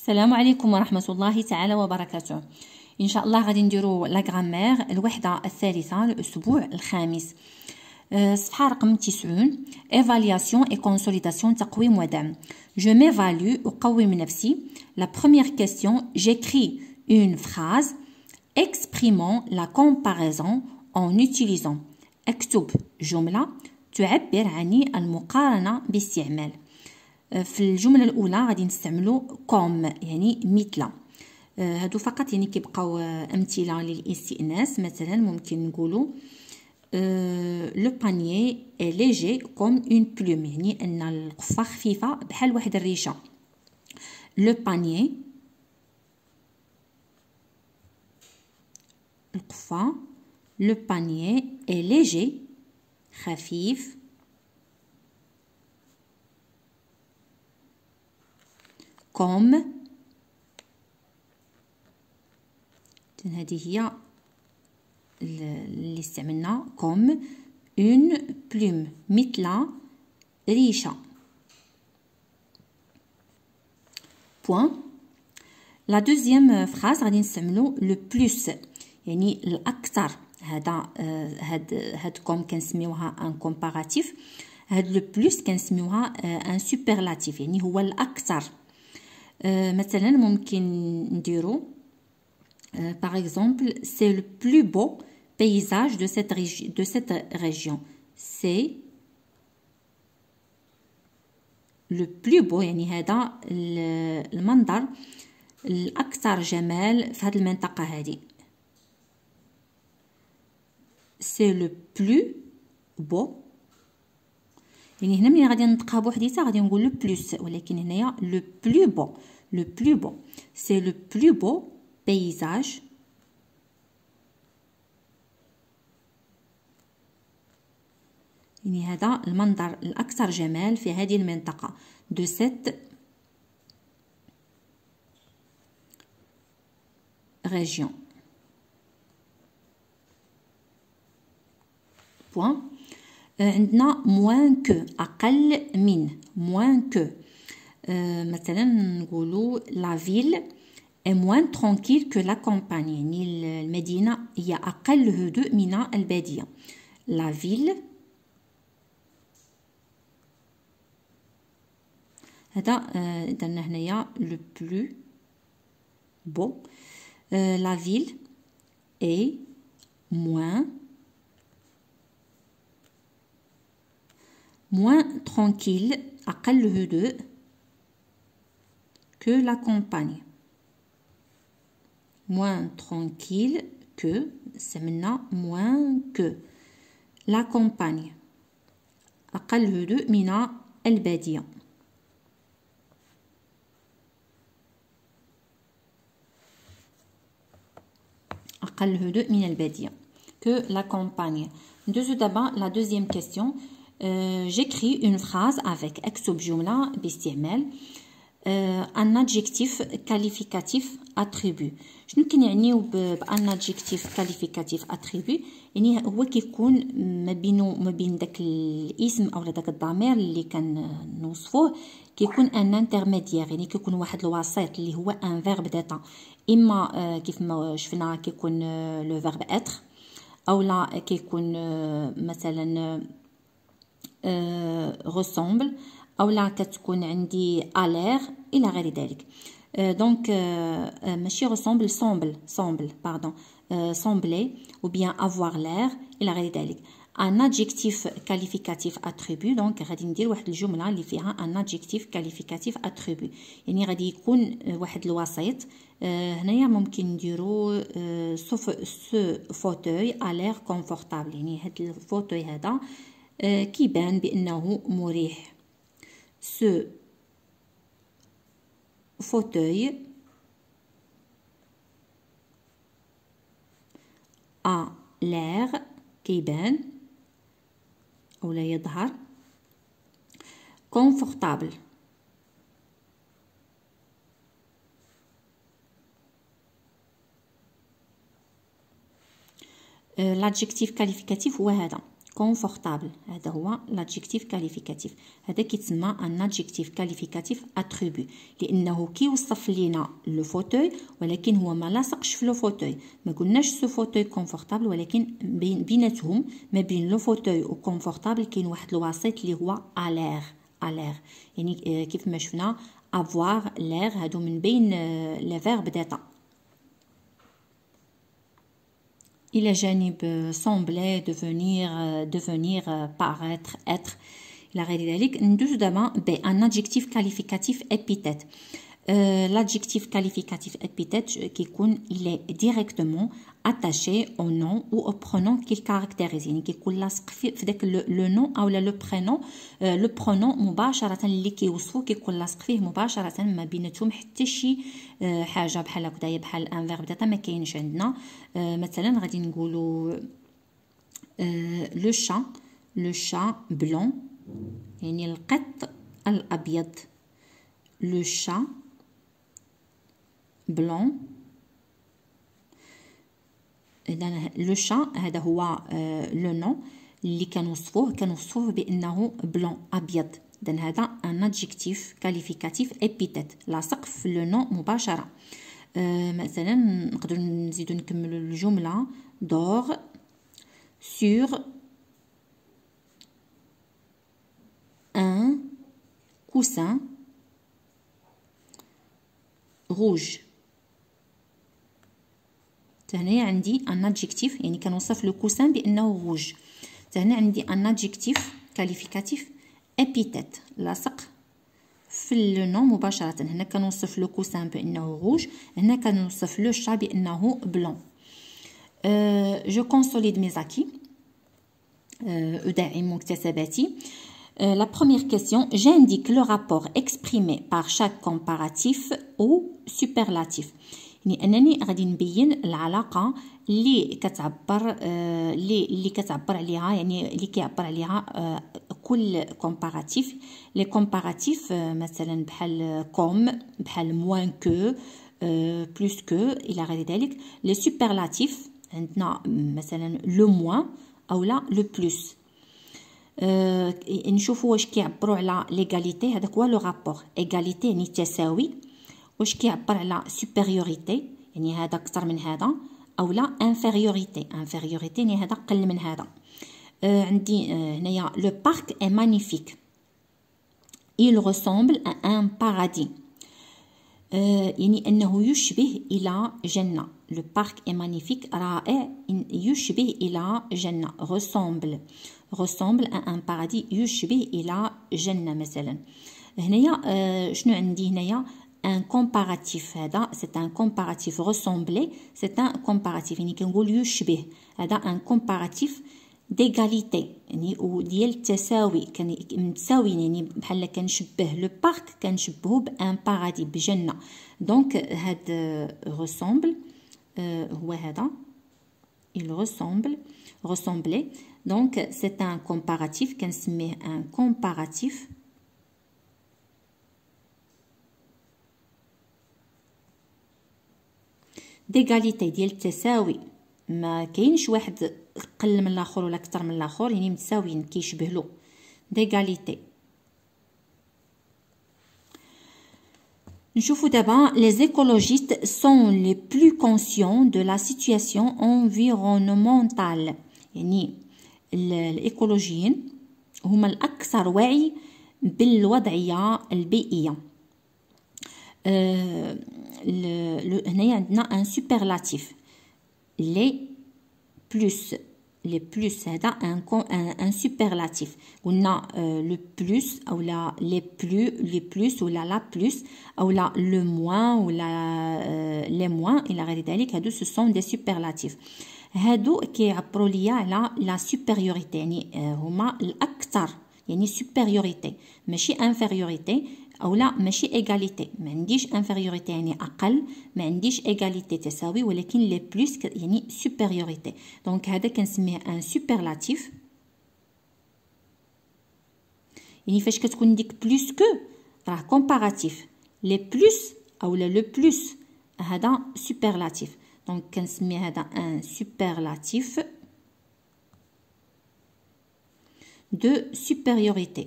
السلام عليكم ورحمة الله تعالى وبركاته. إن شاء الله غادي نديرو لا غرامير الوحدة الثالثة الأسبوع الخامس. صفحة رقم 90 Évaluation et consolidation تقويم ودعم. Je m'évalue أقوم نفسي. La première question, j'écris une phrase exprimant la comparaison en utilisant. اكتب جملة تعبر عن المقارنة باستعمال. في الجملة الأولى غادي نستعملو كوم يعني مثل. هادو فقط يعني كيبقاو أمثلة للاستئناس. مثلا ممكن نقولو لو بانيي اي ليجي كوم اون بلوم، يعني أن القفة خفيفة بحال واحد الريشة. لو بانيي القفة، لو بانيي اي ليجي خفيف، كوم هذه هي اللي استعملنا كوم اون بلوم مثل ريشة. بوان. لا دوزيام فراز غادي نستعملو لو بلوس يعني الاكثر. هاد كوم كنسميوها ان كومباراتيف، هاد لو بلوس كنسميوها ان سوبرلاتيف يعني هو الاكثر. مثلا ممكن نديرو par exemple c'est le plus beau paysage de cette région. C'est le plus beau يعني هذا المنظر الأكثر جمال في هذه المنطقة هذه. c'est le plus beau يعني هنا ملي غادي ننطقها بوحديتها غادي نقول لو بلوس، ولكن هنايا لو بلو بو. لو بلو بو سي لو بلو بو بيزاج يعني هذا المنظر الأكثر جمال في هذه المنطقة دو سيت ريجيون. بوان. عندنا موان كو أقل من. موان كو مثلا نقولو لا فيل est moins tranquille que la campagne يعني المدينة هي أقل هدوء من البادية. la ville هذا درنا هنايا le plus beau. la ville est moins tranquille أقل هدوء que la campagne. moins tranquille que سمنا moins que la campagne أقل هدوء من البادية. أقل هدوء من البادية que la campagne. ندوزو دابا la deuxième question. j'écris une phrase avec اكتب جملة باستعمال ان adjectif qualificatif attribut. شنو كنعنيو بان adjectif qualificatif attribut؟ يعني هو كيكون ما بينه وما بين داك الاسم او داك الضمير اللي كنوصفوه كيكون ان انترميديير يعني كيكون واحد الوسيط اللي هو ان فيرب ديتا. اما كيف ما شفنا كيكون لو فيرب اتر، او لا كيكون مثلا ressemble، او لا كتكون عندي الير الى غير ذلك. دونك ماشي ressemble semble pardon sembler ou bien avoir l'air الى غير ذلك. ان adjectif qualificatif attribut. دونك غادي ندير واحد الجمله اللي فيها ان adjectif qualificatif attribut يعني غادي يكون واحد الوسيط. هنايا ممكن نديرو سو فوتوي a l'air confortable يعني هاد الفوتوي هذا كيبان بأنه مريح. ce fauteuil a l'air كيبان أو لا يظهر confortable. l'adjectif qualificatif هو هذا كونفورتابل هذا هو لادجيكتيف كاليفيكاتيف. هذا كيتسمى ان ادجيكتيف كاليفيكاتيف اتريبيو لانه كيوصف لينا لو فوتوي ولكن هو ما لاصقش في لو فوتوي. ما قلناش سو فوتوي كونفورتابل ولكن بيناتهم ما بين لو فوتوي و كونفورتابل كاين واحد الوسيط اللي هو الير. يعني كيف ما شفنا افوار لير هادو من بين لي فيرب ديتا. إلى جانب sembler, devenir, paraître, être إلى غير ذلك. ندوز دابا بأن adjectif qualificatif épithète. L'adjectif qualificatif épithète كيكون il est directement attaché au nom ou au prénom qu'il caractérise. يعني كيكون لاصق في داك لو نون اولا لو برينون. لو برونون مباشره اللي كيوصفو كيكون لاصق فيه مباشره، ما بيناتهم حتى شي حاجه بحال هكذايا بحال ان فيرب داتا ما كاينش عندنا. مثلا غادي نقولوا لو شا بلون يعني القط الابيض. لو شا بلون. إذا لو شا هذا هو لو نون اللي كنوصفوه بانه بلون ابيض. اذا هذا ان ادجيكتيف كاليفيكاتيف ابيتيت لاصق في لو نون مباشره. مثلا نقدروا نزيدوا نكملوا الجمله دور سور ان coussin rouge. هنا عندي ان ادجيكتيف يعني كنوصف لو كوسان بانه روج. هنا عندي ان ادجيكتيف كاليفيكاتيف ابيتيت لاصق في لو نون مباشره. هنا كنوصف لو كوسان بانه روج، هنا كنوصف لو شا بانه بلون. جو كونسوليد مي زاكي ادعم مكتسباتي. La première question, j'indique le rapport exprimé par chaque comparatif ou superlatif. يعني انني غادي نبين العلاقه اللي كتعبر عليها، يعني اللي كيعبر عليها كل كومباراتيف. لي كومباراتيف مثلا بحال كوم، بحال موان كو، بلوس كو الى غير ذلك. لي سوبرلاتيف عندنا مثلا لو موان اولا لو بلوس. نشوفوا واش كيعبروا على ليغاليتي. هذاك هو لو رابور. ايغاليتي يعني التساوي. واش كيعبر على سوبيريوريتي يعني هذا اكثر من هذا، اولا انفيريوريتي يعني هذا قل من هذا. عندي هنايا لو بارك est magnifique, il ressemble à un paradis. يعني انه يشبه الى جنه. لو بارك est magnifique رائع، يشبه الى جنه. ressemble à un paradis يشبه الى جنه مثلا. هنايا شنو عندي هنايا un comparatif. هذا c'est un comparatif. ressembler c'est un comparatif يعني كنقول يشبه. هذا un comparatif d'égalité يعني وديال التساوي. متساويين يعني بحال كنشبه لو بارك كنشبهه بان بارادي بجنه. دونك هاد ressemble هو هذا il ressembler. donc c'est un comparatif كنسميه un comparatif ديغاليتي ديال التساوي. ما كاينش واحد قل من الاخر ولا اكثر من الاخر، يعني متساويين كيشبه له. ديغاليتي. نشوفوا دابا les écologistes sont les plus conscients de la situation environnementale. يعني الايكولوجيين هما الاكثر وعي بالوضعيه البيئيه. هنايا عندنا ان سوبرلاتيف لي بلوس. هذا ان سوبرلاتيف. قلنا لو بلوس اولا لي بلوس ولا لا بلوس اولا لو موان ولا لي موان الى غير ذلك. هادو سو سون دي سوبرلاتيف. هادو كيعبروا ليا على لا سوبيريوريتي يعني هما الاكثر، يعني سوبيريوريتي ماشي انفيريوريتي اولا ماشي ايغاليتي. ما عنديش انفيريوريتي يعني اقل، ما عنديش ايغاليتي تساوي، ولكن لي بلوس يعني سوبيريوريتي. دونك هذا كنسميه ان سوبرلاتيف. يعني فاش كتكون ديك بلوس كو راه كومباراتيف. لي بلوس اولا لو بلوس هذا سوبرلاتيف. دونك كنسمي هذا ان سوبرلاتيف. de supériorité.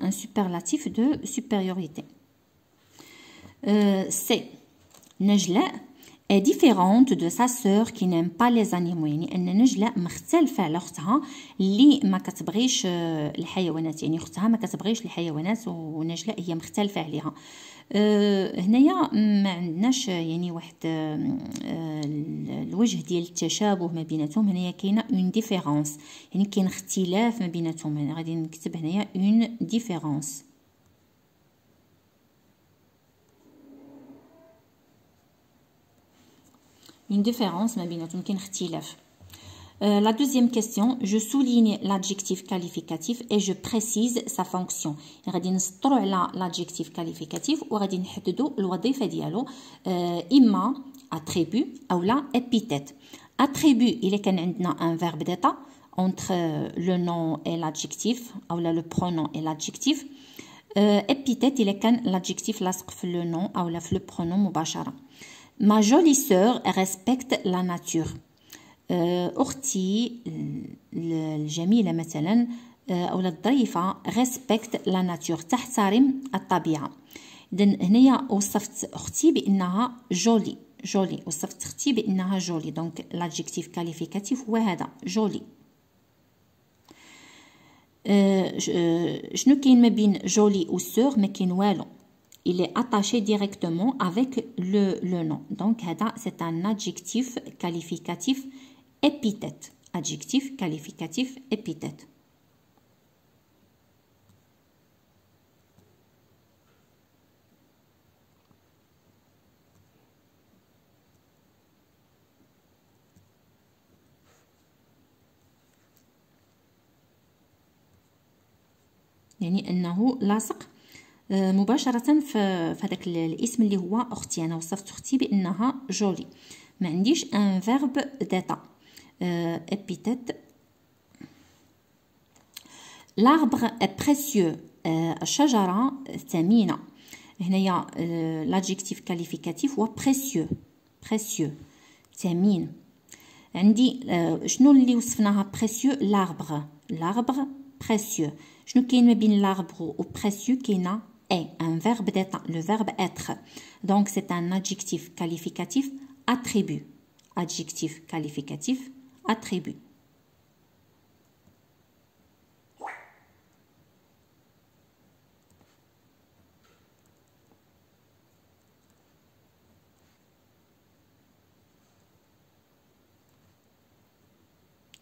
Un superlatif de supériorité. C. Najla est différente de sa sœur qui n'aime pas les animaux. يعني أن نجلة مختلفة على أختها اللي ما كتبغيش الحيوانات. يعني أختها ما كتبغيش الحيوانات ونجلة هي مختلفة عليها. هنايا ما عندناش يعني واحد الوجه ديال التشابه ما بيناتهم. هنايا كاينه اون ديفيرونس، يعني كاين اختلاف ما بيناتهم. يعني غادي نكتب هنايا اون ديفيرونس. اون ديفيرونس ما بيناتهم، كاين اختلاف. La deuxième question, je souligne l'adjectif qualificatif et je précise sa fonction. غادي نسطروا على l'adjectif qualificatif وغادي نحددوا الوظيفة ديالو، إما attribut أو لا épithète. Attribut إلا كان عندنا un verbe d'état entre le nom et l'adjectif أو لا le pronom et l'adjectif. épithète إلا كان l'adjectif لاصق في le nom أو لا في le pronom مباشرة. Ma jolie sœur respecte la nature. أختي الجميلة مثلا أو الظريفة respect la nature تحترم الطبيعة. إذن هنايا وصفت أختي بأنها جولي. وصفت أختي بأنها جولي. دونك l'adjectif qualificatif هو هذا جولي. شنو كاين ما بين جولي و سور؟ ما كاين والو. Il est attaché directement avec le nom. Donc هذا c'est un adjectif qualificatif épithète. Adjectif qualificatif épithète. يعني أنه لاصق مباشرة في هذاك الاسم اللي هو أختي. أنا وصفت أختي بأنها جولي. ما عنديش un verbe d'état. épithète. L'arbre est précieux. الشجرة ثمينة. هنايا l'adjectif qualificatif هو précieux ثمين. عندي شنو اللي وصفناها précieux؟ l'arbre précieux. شنو كاين ما بين l'arbre و précieux؟ كاينه est un verbe d'être, le verbe être. Donc c'est un adjectif qualificatif attribut. Adjectif qualificatif attribut.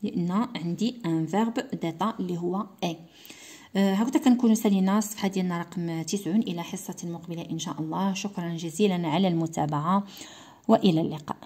لأن عندي un verbe d'être اللي هو est. هكذا كنكونوا سالينا الصفحة ديالنا رقم 90. إلى حصة مقبلة إن شاء الله. شكرا جزيلا على المتابعة وإلى اللقاء.